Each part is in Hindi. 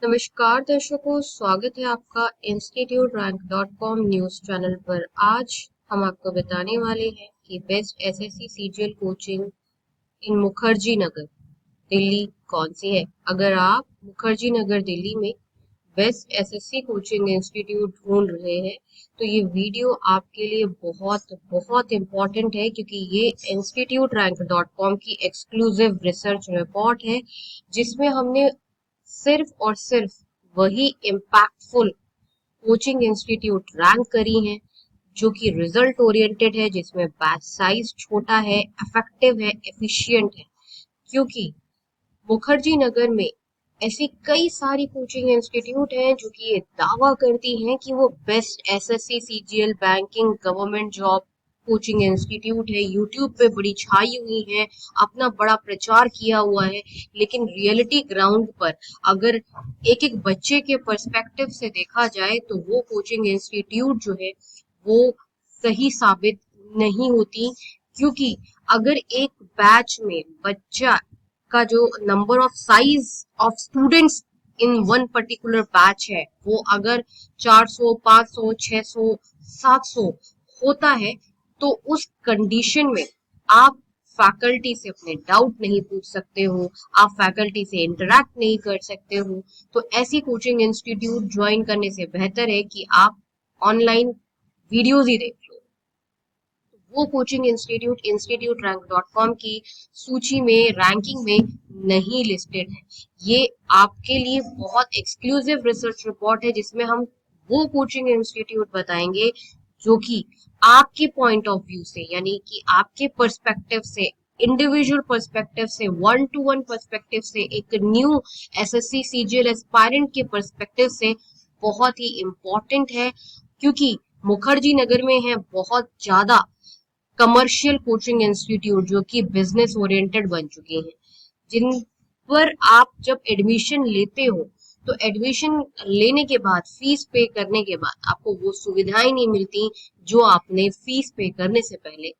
नमस्कार दर्शकों, स्वागत है आपका institute rank dot com news channel पर। आज हम आपको बताने वाले हैं कि best SSC CGL coaching in Mukherjee Nagar Delhi कौन सी है। अगर आप मुखर्जी नगर दिल्ली में बेस्ट एसएससी कोचिंग इंस्टीट्यूट ढूंढ रहे हैं तो ये वीडियो आपके लिए बहुत बहुत इम्पोर्टेंट है, क्योंकि ये इंस्टीट्यूट रैंक डॉट कॉम की एक्सक्लूसिव रिसर्च रिपोर्ट है, जिसमें हमने सिर्फ और सिर्फ वही इम्पैक्टफुल कोचिंग इंस्टीट्यूट रैंक करी हैं जो कि रिजल्ट ओरिएंटेड है, जिसमें बैच साइज छोटा है, इफेक्टिव है, एफिशिएंट है। क्योंकि मुखर्जी नगर में ऐसी कई सारी कोचिंग इंस्टीट्यूट हैं जो कि ये दावा करती हैं कि वो best SSC CGL banking government job coaching institute है, यूट्यूब पे बड़ी छाई हुई है, अपना बड़ा प्रचार किया हुआ है। लेकिन रियलिटी ग्राउंड पर अगर एक एक बच्चे के पर्सपेक्टिव से देखा जाए तो वो कोचिंग इंस्टीट्यूट जो है वो सही साबित नहीं होती। क्योंकि अगर एक बैच में बच्चा का जो number of size of students in one particular batch है वो अगर 400, 500, 600, 700 होता है, तो उस कंडीशन में आप फैकल्टी से अपने डाउट नहीं पूछ सकते हो, आप फैकल्टी से इंटरेक्ट नहीं कर सकते हो। तो ऐसी कोचिंग इंस्टीट्यूट ज्वाइन करने से बेहतर है कि आप ऑनलाइन वीडियोज ही देख लो। वो coaching institute institute rank dot com की सूची में रैंकिंग में नहीं लिस्टेड है। ये आपके लिए बहुत एक्सक्लूसिव रिसर्च रिपोर्ट है, जिसमें हम वो कोचिंग इंस्टीट्यूट बताएंगे जो कि आपके पॉइंट ऑफ व्यू से, यानी कि आपके पर्सपेक्टिव से, इंडिविजुअल पर्सपेक्टिव से, वन टू वन पर्सपेक्टिव से, एक न्यू एसएससी सीजीएल एस्पायरेंट के पर्सपेक्टिव से बहुत ही इम्पोर्टेंट है। क्योंकि मुखर्जी नगर में है बहुत ज्यादा कमर्शियल कोचिंग इंस्टीट्यूट जो कि बिजनेस ओरिएंटेड बन चुके हैं, जिन पर आप जब एडमिशन लेते हो तो एडमिशन लेने के बाद, फीस पे करने के बाद आपको वो सुविधाएं नहीं मिलती जो आपने फीस पे करने से पहले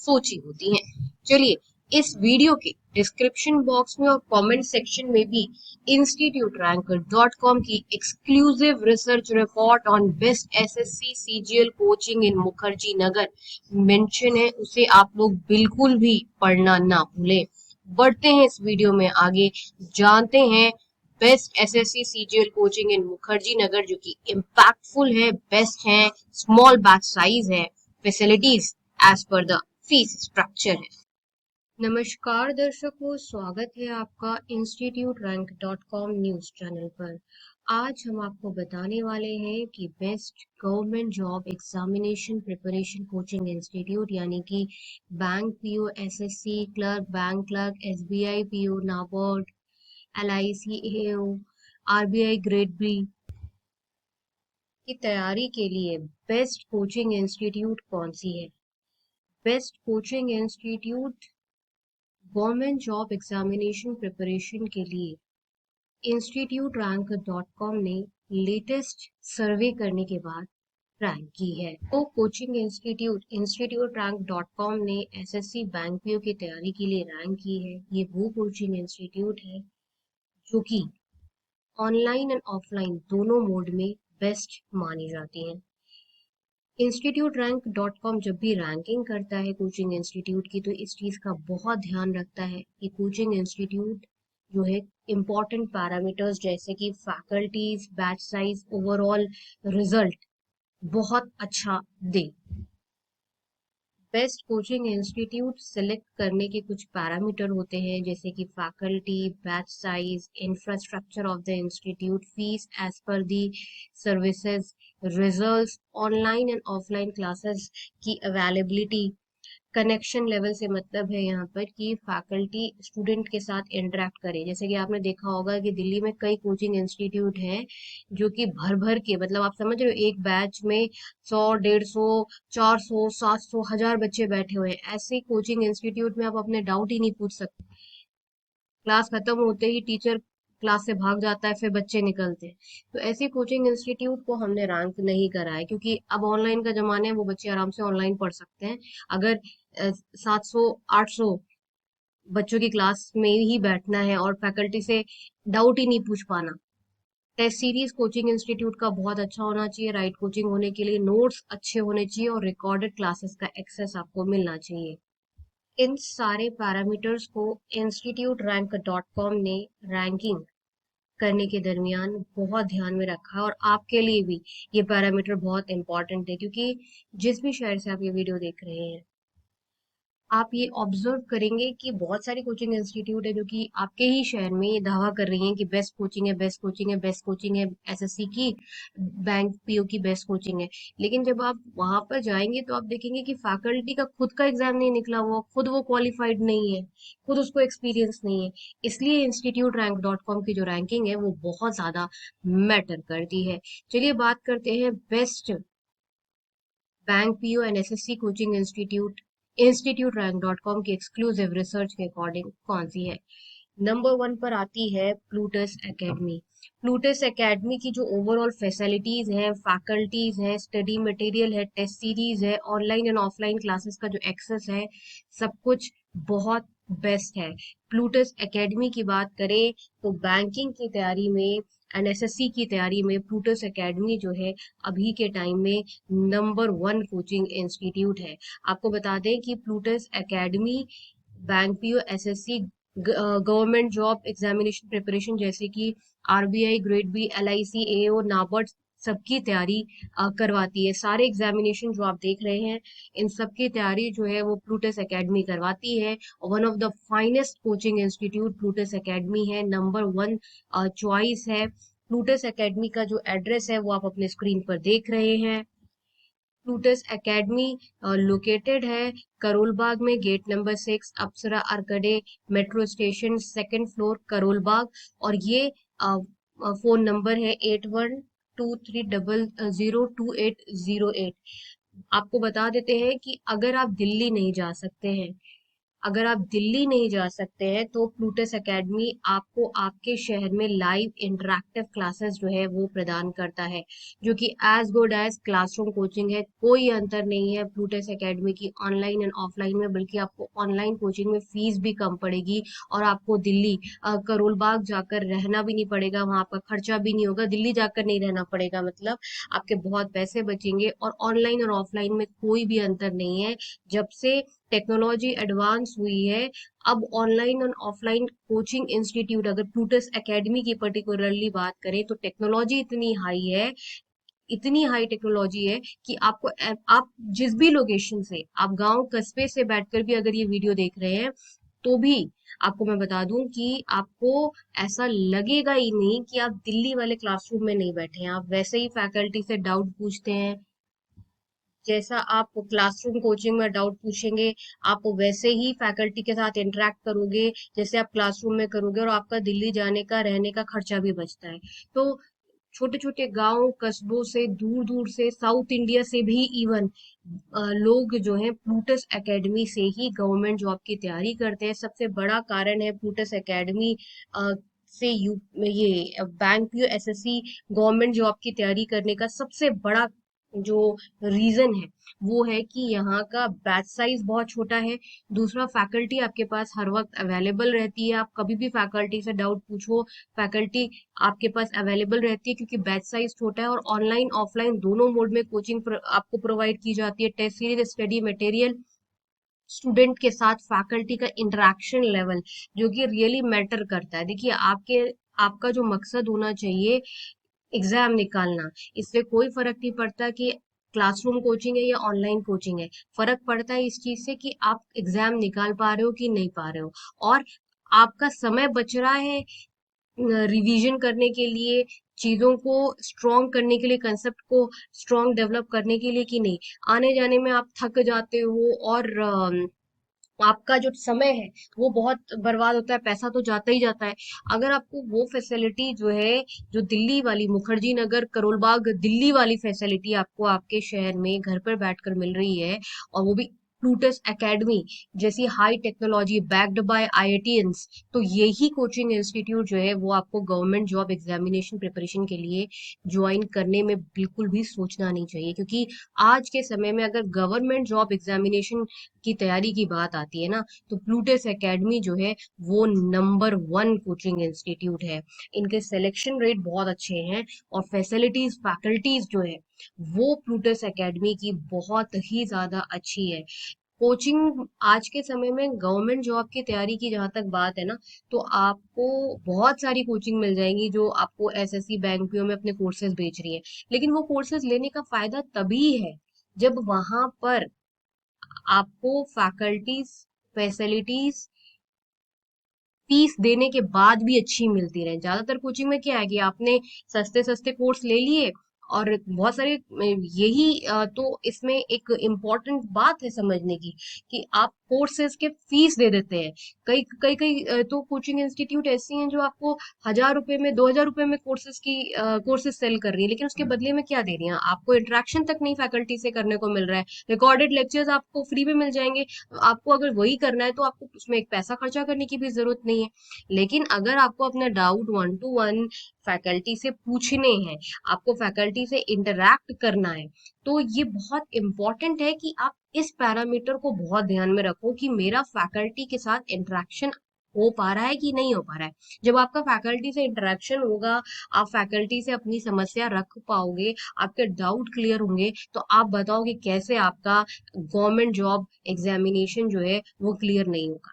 सोची होती हैं। चलिए, इस वीडियो के डिस्क्रिप्शन बॉक्स में और कमेंट सेक्शन में भी इंस्टीट्यूट रैंकर डॉट कॉम की exclusive research report on best SSC CGL coaching in Mukherjee Nagar mention है, उसे आप लोग बिल्कुल भी पढ़ना ना भूलें। बढ़ते हैं इस वीडियो में आगे, जानते हैं best SSC CGL coaching in Mukherjee Nagar जो कि इम्पैक्टफुल है, बेस्ट है, स्मॉल बैच साइज है, facilities as per the fees structure है। नमस्कार दर्शकों, स्वागत है आपका institute rank dot com news channel पर। आज हम आपको बताने वाले हैं कि best government job examination preparation coaching institute, यानी कि bank PO, SSC clerk, bank clerk, SBI PO, NABARD, LIC AO, RBI grade B की तैयारी के लिए बेस्ट कोचिंग इंस्टीट्यूट कौन सी है। Best coaching institute government job examination preparation के लिए इंस्टीट्यूट रैंक डॉट कॉम ने लेटेस्ट सर्वे करने के बाद रैंक की है। तो coaching institute institute rank dot com ने एसएससी बैंक पीओ की तैयारी के लिए रैंक की है। ये वो कोचिंग इंस्टीट्यूट है जो कि ऑनलाइन एंड ऑफलाइन दोनों मोड में बेस्ट मानी जाती हैं। इंस्टीट्यूट रैंक डॉट कॉम जब भी रैंकिंग करता है कोचिंग इंस्टीट्यूट की, तो इस चीज़ का बहुत ध्यान रखता है कि कोचिंग इंस्टीट्यूट जो है इम्पॉर्टेंट पैरामीटर्स जैसे कि faculties, batch size, overall result बहुत अच्छा दे। बेस्ट कोचिंग इंस्टीट्यूट सिलेक्ट करने के कुछ पैरामीटर होते हैं, जैसे कि faculty, batch size, infrastructure of the institute, fees as per the services, results, online and offline classes की अवेलेबिलिटी, कनेक्शन लेवल से मतलब है यहाँ पर कि फैकल्टी स्टूडेंट के साथ इंटरेक्ट करे। जैसे कि आपने देखा होगा कि दिल्ली में कई कोचिंग इंस्टीट्यूट हैं जो कि भर भर के, मतलब आप समझ रहे हो, एक बैच में 100, 150, 400, 700, 1000 बच्चे बैठे हुए हैं। ऐसे कोचिंग इंस्टीट्यूट में आप अपने डाउट ही नहीं पूछ सकते। क्लास खत्म होते ही टीचर क्लास से भाग जाता है, फिर बच्चे निकलते हैं। तो ऐसे कोचिंग इंस्टीट्यूट को हमने रैंक नहीं करा है, क्योंकि अब ऑनलाइन का जमाना है, वो बच्चे आराम से ऑनलाइन पढ़ सकते हैं। अगर 700, 800 बच्चों की क्लास में ही बैठना है और फैकल्टी से डाउट ही नहीं पूछ पाना, टेस्ट सीरीज कोचिंग इंस्टीट्यूट का बहुत अच्छा होना चाहिए। राइट कोचिंग होने के लिए नोट्स अच्छे होने चाहिए और रिकॉर्डेड क्लासेस का एक्सेस आपको मिलना चाहिए। इन सारे पैरामीटर्स को इंस्टीट्यूट रैंक डॉट कॉम ने रैंकिंग करने के दरमियान बहुत ध्यान में रखा है, और आपके लिए भी ये पैरामीटर बहुत इंपॉर्टेंट है, क्योंकि जिस भी शहर से आप ये वीडियो देख रहे हैं, आप ये ऑब्जर्व करेंगे कि बहुत सारी कोचिंग इंस्टीट्यूट है जो कि आपके ही शहर में ये दावा कर रही हैं कि बेस्ट कोचिंग है, बेस्ट कोचिंग है, बेस्ट कोचिंग है, एसएससी की, बैंक पीओ की बेस्ट कोचिंग है। लेकिन जब आप वहां पर जाएंगे तो आप देखेंगे कि फैकल्टी का खुद का एग्जाम नहीं निकला हुआ, खुद वो क्वालिफाइड नहीं है, खुद उसको एक्सपीरियंस नहीं है। इसलिए इंस्टीट्यूट रैंक डॉट कॉम की जो रैंकिंग है वो बहुत ज्यादा मैटर करती है। चलिए बात करते हैं best bank PO and SSC coaching institute institute rank dot com की एक्सक्लूसिव रिसर्च के अकॉर्डिंग कौन सी है। नंबर वन पर आती है प्लूटस एकेडमी। प्लूटस एकेडमी की जो ओवरऑल फैसिलिटीज हैं, फैकल्टीज हैं, स्टडी मटेरियल है, टेस्ट सीरीज है, ऑनलाइन एंड ऑफलाइन क्लासेस का जो एक्सेस है, सब कुछ बहुत बेस्ट है। प्लूटस एकेडमी की बात करें तो बैंकिंग की तैयारी में एंड एसएससी की तैयारी में प्लूटस एकेडमी जो है अभी के टाइम में नंबर वन कोचिंग इंस्टीट्यूट है। आपको बता दें कि Plutus academy bank PO, SSC, government job examination preparation जैसे कि आरबीआई, ग्रेड बी, एलआईसी, एओ, नाबार्ड सबकी तैयारी करवाती है। सारे एग्जामिनेशन जो आप देख रहे हैं, इन सब की तैयारी जो है वो प्लूटस एकेडमी करवाती है। One of the finest coaching institute Plutus academy है, नंबर वन चॉइस है। प्लूटस एकेडमी का जो एड्रेस है वो आप अपने स्क्रीन पर देख रहे हैं। प्लूटस एकेडमी लोकेटेड है करोल बाग में, gate number 6, Apsara arcade metro station, second floor, Karol Bagh. और ये फोन नंबर है 8123002808। आपको बता देते हैं कि अगर आप दिल्ली नहीं जा सकते हैं, अगर आप दिल्ली नहीं जा सकते हैं तो प्लूटस एकेडमी आपको आपके शहर में लाइव इंटरैक्टिव क्लासेस जो है वो प्रदान करता है, जो कि as good as classroom coaching है। कोई अंतर नहीं है प्लूटस एकेडमी की ऑनलाइन एंड ऑफलाइन में, बल्कि आपको ऑनलाइन कोचिंग में फीस भी कम पड़ेगी, और आपको दिल्ली करोल बाग जाकर रहना भी नहीं पड़ेगा, वहां आपका खर्चा भी नहीं होगा, दिल्ली जाकर नहीं रहना पड़ेगा, मतलब आपके बहुत पैसे बचेंगे। और ऑनलाइन और ऑफलाइन में कोई भी अंतर नहीं है। जब से टेक्नोलॉजी एडवांस हुई है, अब ऑनलाइन और ऑफलाइन कोचिंग इंस्टीट्यूट, अगर प्लूटस एकेडमी की पर्टिकुलरली बात करें तो टेक्नोलॉजी इतनी हाई है, इतनी हाई टेक्नोलॉजी है कि आपको आप जिस भी लोकेशन से, आप गांव कस्बे से बैठकर भी अगर ये वीडियो देख रहे हैं तो भी आपको मैं बता दूं कि आपको ऐसा लगेगा ही नहीं कि आप दिल्ली वाले क्लासरूम में नहीं बैठे हैं। आप वैसे ही फैकल्टी से डाउट पूछते हैं, जैसा आप क्लासरूम कोचिंग में डाउट पूछेंगे, आप वैसे ही फैकल्टी के साथ इंटरेक्ट करोगे जैसे आप क्लासरूम में करोगे, और आपका दिल्ली जाने का रहने का खर्चा भी बचता है। तो छोटे छोटे गांव कस्बों से, दूर दूर से, साउथ इंडिया से भी इवन लोग जो हैं प्लूटस एकेडमी से ही गवर्नमेंट जॉब की तैयारी करते हैं। सबसे बड़ा कारण है प्लूटस एकेडमी से ये bank PO, SSC, government job की तैयारी करने का सबसे बड़ा जो रीजन है वो है कि यहाँ का बैच साइज बहुत छोटा है। दूसरा, फैकल्टी आपके पास हर वक्त अवेलेबल रहती है, आप कभी भी फैकल्टी से डाउट पूछो, फैकल्टी आपके पास अवेलेबल रहती है, क्योंकि बैच साइज छोटा है। और ऑनलाइन ऑफलाइन दोनों मोड में कोचिंग आपको प्रोवाइड की जाती है। Test series, study material, student के साथ फैकल्टी का इंटरेक्शन लेवल जो कि रियली मैटर करता है। देखिए, आपका जो मकसद होना चाहिए एग्जाम निकालना, इससे कोई फर्क नहीं पड़ता कि क्लासरूम कोचिंग है या ऑनलाइन कोचिंग है। फर्क पड़ता है इस चीज से कि आप एग्जाम निकाल पा रहे हो कि नहीं पा रहे हो, और आपका समय बच रहा है रिवीजन करने के लिए, चीजों को स्ट्रॉन्ग करने के लिए, कंसेप्ट को स्ट्रॉन्ग डेवलप करने के लिए, कि नहीं आने जाने में आप थक जाते हो, और आपका जो समय है वो बहुत बर्बाद होता है, पैसा तो जाता ही जाता है। अगर आपको वो फैसिलिटी जो है, जो दिल्ली वाली मुखर्जी नगर करोल बाग दिल्ली वाली फैसिलिटी आपको आपके शहर में घर पर बैठकर मिल रही है, और वो भी प्लूटस एकेडमी जैसी high technology backed by IITians, तो यही कोचिंग इंस्टीट्यूट जो है वो आपको गवर्नमेंट जॉब एग्जामिनेशन प्रिपरेशन के लिए ज्वाइन करने में बिल्कुल भी सोचना नहीं चाहिए। क्योंकि आज के समय में अगर गवर्नमेंट जॉब एग्जामिनेशन की तैयारी की बात आती है ना, तो प्लूटस एकेडमी जो है वो नंबर वन कोचिंग इंस्टीट्यूट है। इनके सिलेक्शन रेट बहुत अच्छे हैं और फैसिलिटीज फैकल्टीज जो है वो प्लूटस एकेडमी की बहुत ही ज्यादा अच्छी है। कोचिंग आज के समय में गवर्नमेंट जॉब की तैयारी की जहां तक बात है ना, तो आपको बहुत सारी कोचिंग मिल जाएंगी जो आपको एसएससी बैंक पीओ में अपने कोर्सेज बेच रही है। लेकिन वो कोर्सेज लेने का फायदा तभी है जब वहां पर आपको फैकल्टीज फैसिलिटीज फीस देने के बाद भी अच्छी मिलती रहे। ज्यादातर कोचिंग में क्या है कि आपने सस्ते सस्ते कोर्स ले लिए और बहुत सारे यही तो इसमें एक इम्पोर्टेंट बात है समझने की कि आप कोर्सेज के फीस दे देते हैं। कई कई कई तो कोचिंग इंस्टीट्यूट ऐसी हैं जो आपको 1,000 रुपए में 2,000 रुपए में कोर्सेज सेल कर रही है, लेकिन उसके बदले में क्या दे रही हैं? आपको इंटरेक्शन तक नहीं फैकल्टी से करने को मिल रहा है। रिकॉर्डेड लेक्चर्स आपको फ्री में मिल जाएंगे। आपको अगर वही करना है तो आपको उसमें एक पैसा खर्चा करने की भी जरूरत नहीं है। लेकिन अगर आपको अपना डाउट 1 to 1 फैकल्टी से पूछने हैं, आपको फैकल्टी से इंटरैक्ट करना है, तो ये बहुत इंपॉर्टेंट है कि आप इस पैरामीटर को बहुत ध्यान में रखो कि मेरा फैकल्टी के साथ इंटरेक्शन हो पा रहा है कि नहीं हो पा रहा है। जब आपका फैकल्टी से इंटरेक्शन होगा, आप फैकल्टी से अपनी समस्या रख पाओगे, आपके डाउट क्लियर होंगे, तो आप बताओ कि कैसे आपका गवर्नमेंट जॉब एग्जामिनेशन जो है वो क्लियर नहीं होगा।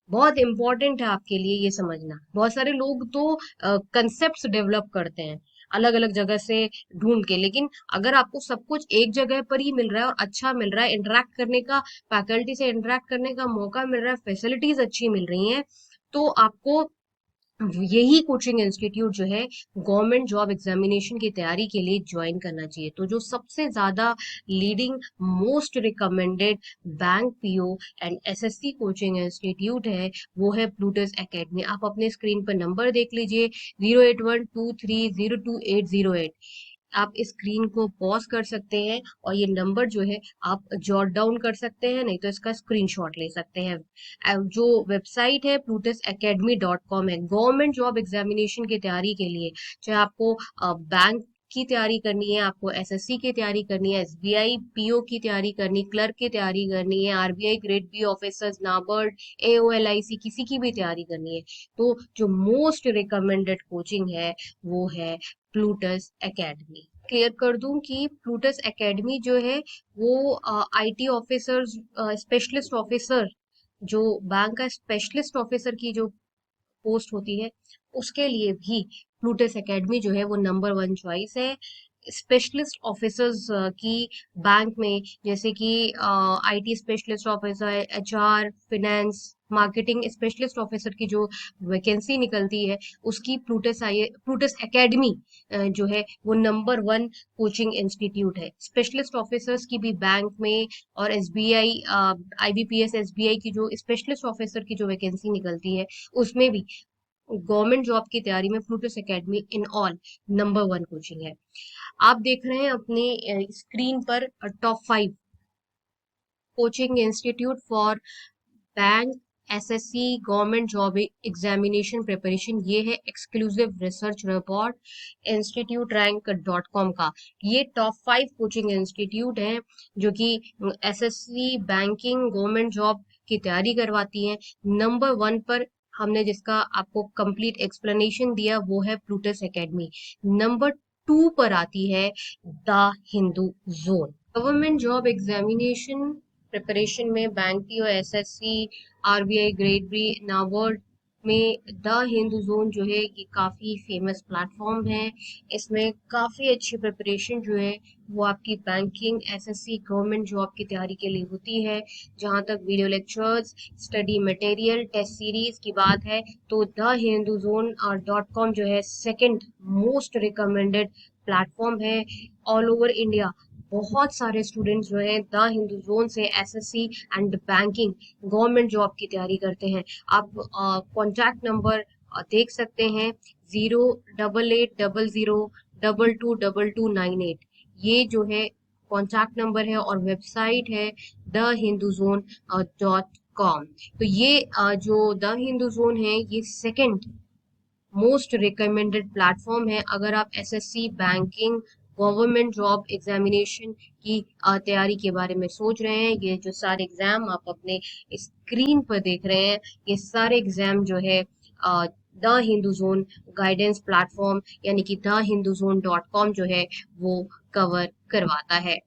बहुत इंपॉर्टेंट है आपके लिए ये समझना। बहुत सारे लोग तो कंसेप्ट्स डेवलप करते हैं अलग अलग जगह से ढूंढ के, लेकिन अगर आपको सब कुछ एक जगह पर ही मिल रहा है और अच्छा मिल रहा है, इंटरेक्ट करने का फैकल्टी से इंटरेक्ट करने का मौका मिल रहा है, फैसिलिटीज अच्छी मिल रही हैं, तो आपको यही कोचिंग इंस्टीट्यूट जो है गवर्नमेंट जॉब एग्जामिनेशन की तैयारी के लिए ज्वाइन करना चाहिए। तो जो सबसे ज्यादा leading most recommended bank PO and SSC coaching institute है वो है प्लूटस एकेडमी। आप अपने स्क्रीन पर नंबर देख लीजिए, 08123022808। आप स्क्रीन को पॉज कर सकते हैं और ये नंबर जो है आप जॉट डाउन कर सकते हैं, नहीं तो इसका स्क्रीनशॉट ले सकते हैं। जो वेबसाइट है plutusacademy.com है। गवर्नमेंट जॉब एग्जामिनेशन की तैयारी के लिए, चाहे आपको बैंक की तैयारी करनी है, आपको एसएससी की तैयारी करनी है, एसबीआई पीओ की तैयारी करनी, क्लर्क की तैयारी करनी है, RBI grade B officers, NABARD, AO LIC, किसी की भी तैयारी करनी है, तो जो मोस्ट रिकमेंडेड कोचिंग है वो है प्लूटस एकेडमी। क्लियर कर दूं कि प्लूटस एकेडमी जो है वो आईटी ऑफिसर्स, स्पेशलिस्ट ऑफिसर, जो बैंक का स्पेशलिस्ट ऑफिसर की जो पोस्ट होती है उसके लिए भी प्लूटस एकेडमी जो है वो नंबर वन चॉइस है। स्पेशलिस्ट ऑफिसर्स की बैंक में, जैसे कि IT specialist officer, HR, finance, marketing specialist officer की जो वैकेंसी निकलती है उसकी प्लूटस एकेडमी जो है वो नंबर वन कोचिंग इंस्टीट्यूट है। स्पेशलिस्ट ऑफिसर्स की भी बैंक में और एसबीआई, आईबीपीएस एसबीआई की जो स्पेशलिस्ट ऑफिसर की जो वैकेंसी निकलती है उसमें भी गवर्नमेंट जॉब की तैयारी में Plutus academy in all number one coaching है। आप देख रहे हैं अपने स्क्रीन पर top 5 coaching institute for bank, SSC, government job examination preparation. ये है exclusive research report institute rank .com का। ये टॉप 5 कोचिंग इंस्टीट्यूट हैं जो कि एसएससी, बैंकिंग, गवर्नमेंट जॉब की तैयारी करवाती हैं। नंबर 1 पर हमने जिसका आपको कंप्लीट एक्सप्लेनेशन दिया वो है प्लूटस एकेडमी। नंबर 2 पर आती है the Hindu zone. Government job examination preparation में bank PO, SSC, RBI grade B, NABARD में द हिंदू जोन जो है ये काफी फेमस प्लेटफॉर्म है। इसमें काफी अच्छी प्रिपरेशन जो है वो आपकी बैंकिंग, एसएससी, गवर्नमेंट जॉब की तैयारी के लिए होती है। जहां तक video lectures, study material, test series की बात है, तो द हिंदू जोन .com जो है सेकंड मोस्ट रिकमेंडेड प्लेटफॉर्म है ऑल ओवर इंडिया। बहुत सारे स्टूडेंट्स जो हैं द हिंदू जोन से SSC and banking, government job की तैयारी करते हैं। आप कॉन्टैक्ट नंबर देख सकते हैं, 08800222298। ये जो है कॉन्टैक्ट नंबर है और वेबसाइट है thehinduZone.com। तो ये जो द हिंदू जोन है ये सेकंड मोस्ट रिकमेंडेड प्लेटफॉर्म है अगर आप SSC banking government job examination की तैयारी के बारे में सोच रहे हैं। ये जो सारे एग्जाम आप अपने स्क्रीन पर देख रहे हैं ये सारे एग्जाम जो है the Hindu zone guidance platform यानी कि thehinduZone.com जो है वो कवर करवाता है।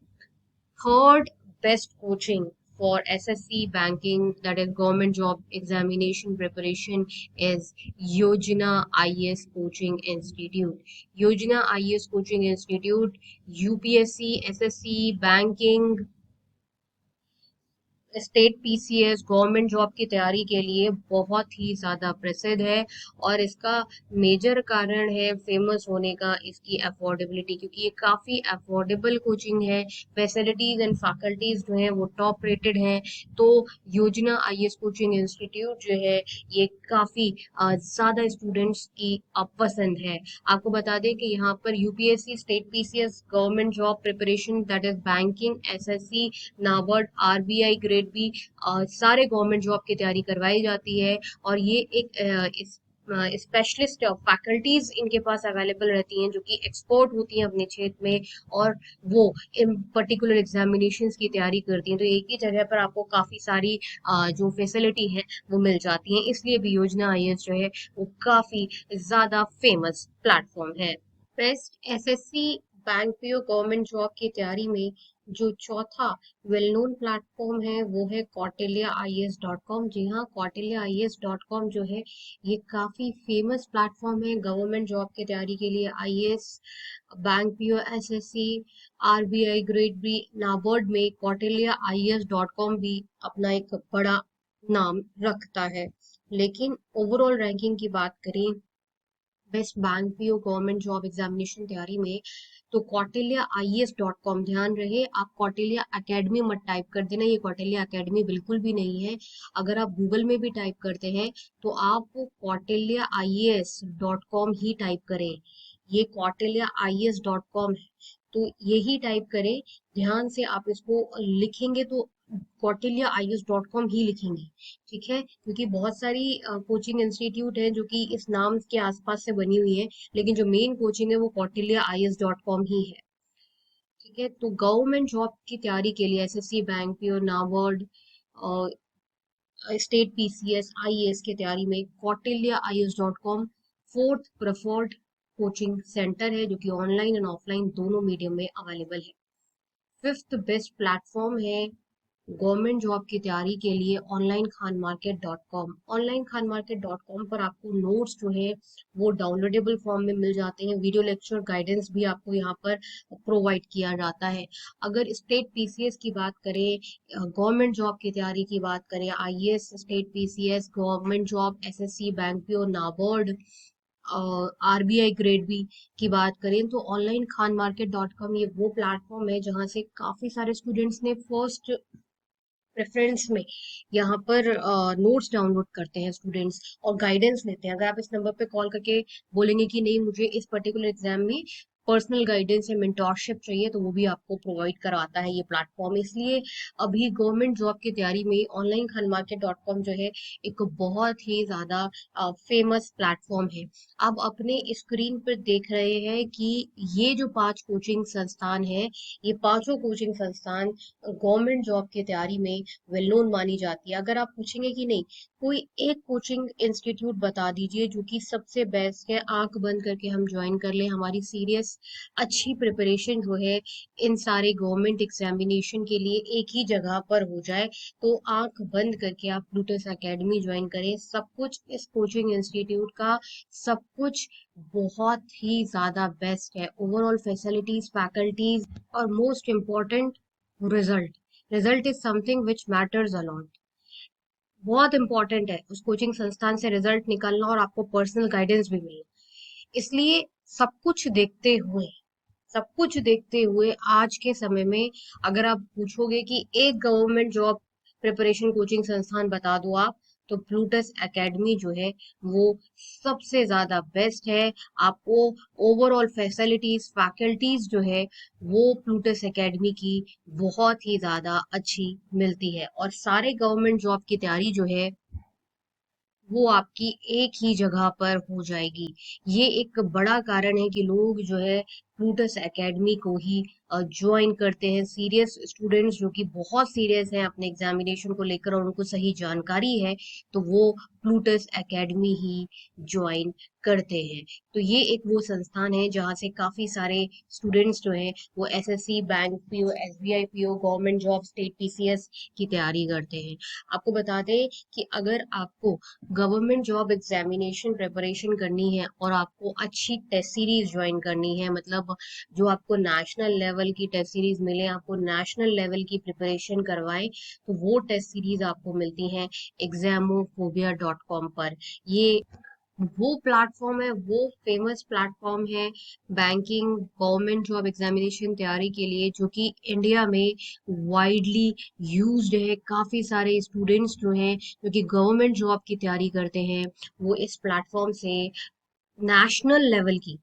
Third best coaching for SSC banking, that is government job examination preparation, is Yojana IAS Coaching Institute। Yojana IAS Coaching Institute UPSC, SSC, banking, state PCS government job की तैयारी के लिए बहुत ही ज्यादा प्रसिद्ध है और इसका मेजर कारण है फेमस होने का इसकी अफोर्डेबिलिटी, क्योंकि ये काफी अफोर्डेबल कोचिंग है। फैसिलिटीज एंड फैकल्टीज जो हैं वो टॉप रेटेड हैं। तो योजना आईएएस कोचिंग इंस्टीट्यूट जो है ये काफी ज्यादा स्टूडेंट्स की पसंद है। आपको बता दें कि यहाँ पर UPSC, state PCS, government job preparation, that is banking, SSC, NABARD, RBI, grade B, सारे गवर्नमेंट जॉब की तैयारी करवाई जाती है। और ये एक स्पेशलिस्ट फैकल्टीज इनके पास अवेलेबल रहती हैं जो कि एक्सपर्ट होती हैं अपने क्षेत्र में और वो इन पर्टिकुलर एग्जामिनेशंस की तैयारी करती हैं। तो एक ही जगह पर आपको काफी सारी जो फैसिलिटी है वो मिल जाती हैं, इसलिए भी योजना आईएएस जो है वो काफी ज्यादा फेमस प्लेटफॉर्म है। Best SSC bank PO government job की तैयारी में जो चौथा वेल नोन प्लेटफॉर्म है वो है kautilyaIAS.com। जी हाँ, kautilyaIAS.com जो है ये काफी फेमस प्लेटफॉर्म है गवर्नमेंट जॉब की तैयारी के लिए। IAS, bank PO, SSC, RBI, grade B, NABARD में kautilyaIAS.com भी अपना एक बड़ा नाम रखता है। लेकिन ओवरऑल रैंकिंग की बात करें best bank PO government job examination तैयारी में तो kautilyaIAS.com, ध्यान रहे आप कौटिल्या एकेडमी मत टाइप कर देना, ये कौटिल्या एकेडमी बिल्कुल भी नहीं है। अगर आप गूगल में भी टाइप करते हैं तो आप kautilyaIAS.com ही टाइप करें, ये kautilyaIAS.com है तो यही टाइप करें। ध्यान से आप इसको लिखेंगे तो kautilyaIAS.com ही लिखेंगे, ठीक है, क्योंकि बहुत सारी कोचिंग इंस्टीट्यूट है जो कि इस नाम के आसपास से बनी हुई है, लेकिन जो मेन कोचिंग है वो kautilyaIAS.com ही है, ठीक है। तो गवर्नमेंट जॉब की तैयारी के लिए SSC, bank PO, NABARD, state PCS, IAS की तैयारी में kautilyaIAS.com fourth preferred coaching centre है जो कि ऑनलाइन एंड ऑफलाइन दोनों मीडियम में अवेलेबल है। फिफ्थ बेस्ट प्लेटफॉर्म है गवर्नमेंट जॉब की तैयारी के लिए onlineKhanMarket.com। onlineKhanMarket.com पर आपको नोट्स जो है वो डाउनलोडेबल फॉर्म में मिल जाते हैं, वीडियो लेक्चर गाइडेंस भी आपको यहाँ पर प्रोवाइड किया जाता है। अगर स्टेट पीसीएस की बात करें, गवर्नमेंट जॉब की तैयारी की बात करें, IAS, state PCS, government job, SSC, bank PO, NABARD, RBI, grade B की बात करें तो online Khan market dot com ये वो प्लेटफॉर्म है जहां से काफी सारे स्टूडेंट्स ने फर्स्ट प्रेफरेंस में यहाँ पर नोट्स डाउनलोड करते हैं स्टूडेंट्स और गाइडेंस लेते हैं। अगर आप इस नंबर पे कॉल करके बोलेंगे कि नहीं मुझे इस पर्टिकुलर एग्जाम में पर्सनल गाइडेंस या मेंटोरशिप चाहिए तो वो भी आपको प्रोवाइड करवाता है ये प्लेटफॉर्म। इसलिए अभी गवर्नमेंट जॉब की तैयारी में online Khan market dot com जो है एक बहुत ही ज्यादा फेमस प्लेटफॉर्म है। आप अपने स्क्रीन पर देख रहे हैं कि ये जो 5 कोचिंग संस्थान है ये पांचों कोचिंग संस्थान गवर्नमेंट जॉब की तैयारी में वेल नोन मानी जाती है। अगर आप पूछेंगे कि नहीं कोई एक कोचिंग इंस्टीट्यूट बता दीजिए जो कि सबसे बेस्ट है, आंख बंद करके हम ज्वाइन कर ले, हमारी सीरियस अच्छी प्रिपरेशन जो है इन सारे गवर्नमेंट एग्जामिनेशन के लिए एक ही जगह पर हो जाए, तो आंख बंद करके आप प्लूटस एकेडमी ज्वाइन करें। सब कुछ इस कोचिंग इंस्टीट्यूट का सब कुछ बहुत ही ज्यादा बेस्ट है। ओवरऑल फैसिलिटीज, फैकल्टीज और most important result. Result is something which matters a lot. बहुत इंपॉर्टेंट है उस कोचिंग संस्थान से रिजल्ट निकलना और आपको पर्सनल गाइडेंस भी मिलना। इसलिए सब कुछ देखते हुए सब कुछ देखते हुए आज के समय में अगर आप पूछोगे कि एक गवर्नमेंट जॉब प्रिपरेशन कोचिंग संस्थान बता दो आप, तो प्लूटस एकेडमी जो है वो सबसे ज्यादा बेस्ट है। आपको ओवरऑल फैसिलिटीज फैकल्टीज जो है वो प्लूटस एकेडमी की बहुत ही ज्यादा अच्छी मिलती है, और सारे गवर्नमेंट जॉब की तैयारी जो है वो आपकी एक ही जगह पर हो जाएगी। ये एक बड़ा कारण है कि लोग जो है प्लूटस एकेडमी को ही ज्वाइन करते हैं। सीरियस स्टूडेंट्स जो कि बहुत सीरियस हैं अपने एग्जामिनेशन को लेकर और उनको सही जानकारी है, तो वो प्लूटस एकेडमी ही ज्वाइन करते हैं। तो ये एक वो संस्थान है जहाँ से काफी सारे स्टूडेंट्स जो हैं वो SSC, bank PO, SBI PO, government job, state PCS की तैयारी करते हैं। आपको बता दें कि अगर आपको गवर्नमेंट जॉब एग्जामिनेशन प्रिपरेशन करनी है और आपको अच्छी टेस्ट सीरीज ज्वाइन करनी है, मतलब जो आपको नेशनल लेवल की टेस्ट सीरीज मिले, आपको नेशनल लेवल की प्रिपरेशन करवाए, तो वो टेस्ट सीरीज आपको मिलती हैं examophobia.com पर। ये वो प्लेटफॉर्म है, वो फेमस प्लेटफॉर्म है बैंकिंग गवर्नमेंट जॉब एग्जामिनेशन तैयारी के लिए, जो कि इंडिया में वाइडली यूज्ड है। काफी सारे स्टूडेंट्स जो हैं जो कि गवर्नमेंट जॉब की तैयारी करते हैं, वो इस प्लेटफॉर्म से नेशनल लेवल की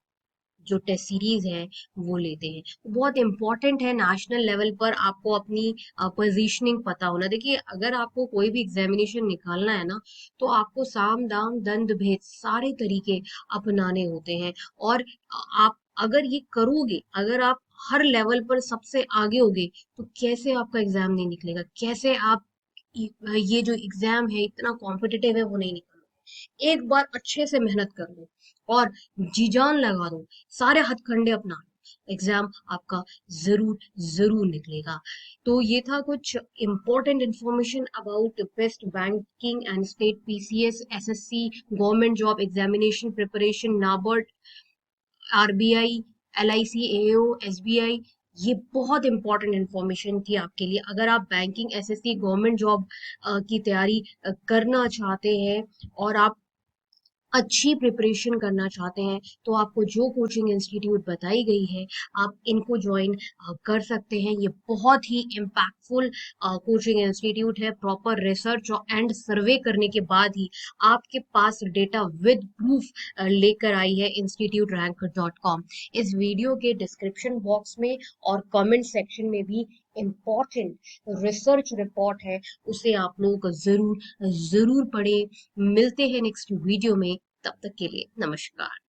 जो टेस्ट सीरीज है वो लेते हैं। तो बहुत इंपॉर्टेंट है नेशनल लेवल पर आपको अपनी पोजीशनिंग पता होना। देखिए, अगर आपको कोई भी एग्जामिनेशन निकालना है ना, तो आपको साम दाम दंड भेद सारे तरीके अपनाने होते हैं। और आप अगर ये करोगे, अगर आप हर लेवल पर सबसे आगे होगे, तो कैसे आपका एग्जाम नहीं निकलेगा, कैसे आप ये जो एग्जाम है इतना कॉम्पिटिटिव है वो नहीं निकलेगा। एक बार अच्छे से मेहनत कर लो और जी जान लगा दो, सारे हथकंडे अपना लो, एग्जाम आपका जरूर जरूर निकलेगा। तो ये था कुछ important information about best banking and state PCS, SSC, government job examination preparation, NABARD, RBI, LIC, AO, SBI. ये बहुत इंपॉर्टेंट इंफॉर्मेशन थी आपके लिए। अगर आप बैंकिंग, एसएससी, गवर्नमेंट जॉब की तैयारी करना चाहते हैं और आप अच्छी प्रिपरेशन करना चाहते हैं, तो आपको जो कोचिंग इंस्टीट्यूट बताई गई है आप इनको ज्वाइन कर सकते हैं। ये बहुत ही इम्पैक्टफुल कोचिंग इंस्टीट्यूट है। प्रॉपर रिसर्च एंड सर्वे करने के बाद ही आपके पास डेटा विद प्रूफ लेकर आई है instituterrank.com। इस वीडियो के डिस्क्रिप्शन बॉक्स में और कमेंट सेक्शन में भी इम्पॉर्टेंट रिसर्च रिपोर्ट है, उसे आप लोग जरूर जरूर पढ़ें। मिलते हैं नेक्स्ट वीडियो में, तब तक के लिए नमस्कार।